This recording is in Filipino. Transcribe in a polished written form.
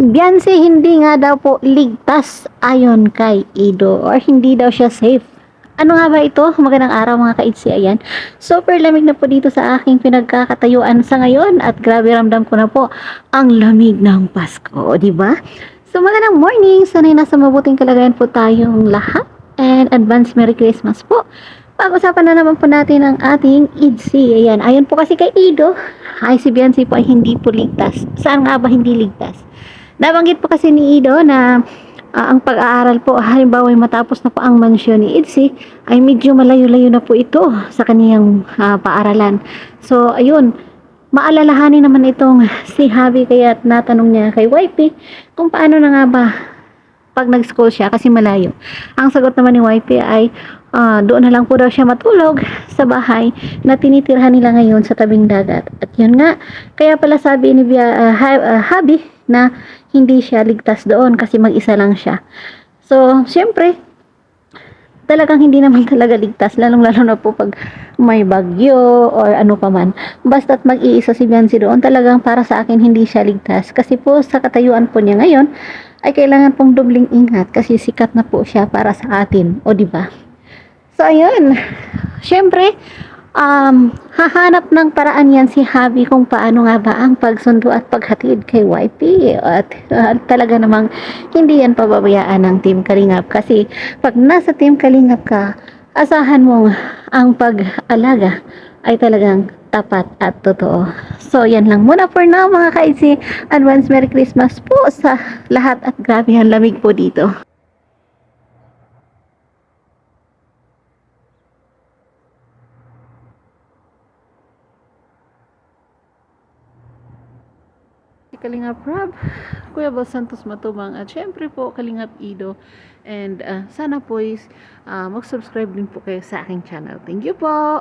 Beyonce hindi nga daw po ligtas ayon kay Ido or hindi daw siya safe. Ano nga ba ito? Magandang araw mga ka-ITZY. Ayan. Super lamig na po dito sa aking pinagkakatayuan sa ngayon at grabe ramdam ko na po ang lamig ng Pasko, di ba? So magandang morning. Sana'y nasa mabuting kalagayan po tayong lahat and advance Merry Christmas po. Pag-usapan na naman po natin ang ating ITZY. Ayan. Ayon po kasi kay Ido, ay si Beyonce po ay hindi po ligtas. Saan nga ba hindi ligtas? Nabanggit po kasi ni Ido na ang pag-aaral po, halimbawa ay matapos na po ang mansyon ni ITZY, ay medyo malayo-layo na po ito sa kaniyang paaralan. So, ayun, maalalahanin naman itong si Javi kaya natanong niya kay YP kung paano na nga ba pag nag-school siya kasi malayo. Ang sagot naman ni YP ay doon na lang po daw siya matulog sa bahay na tinitirhan nila ngayon sa tabing dagat. At yun nga, kaya pala sabi ni Javi na hindi siya ligtas doon kasi mag-isa lang siya. So, syempre, talagang hindi naman talaga ligtas, lalong-lalo na po pag may bagyo or ano pa man. Basta't mag-iisa si Beyonce doon, talagang para sa akin hindi siya ligtas. Kasi po sa katayuan po niya ngayon, ay kailangan pong dobling ingat kasi sikat na po siya para sa atin. O di ba? So, ayun. Syempre, hahanap ng paraan yan si Javi kung paano nga ba ang pagsundo at paghatid kay YP. At talaga namang hindi yan pababayaan ng Team Kalingap. Kasi pag nasa Team Kalingap ka, asahan mong ang pag-alaga ay talagang tapat at totoo. So, yan lang muna for now mga ka-ITZY. Advance Merry Christmas po sa lahat at grabe ang lamig po dito. Kalingap Rob, Kuya Bal Santos Matubang at syempre po Kalingap Ido and sana po is mag-subscribe din po kayo sa aking channel. Thank you po!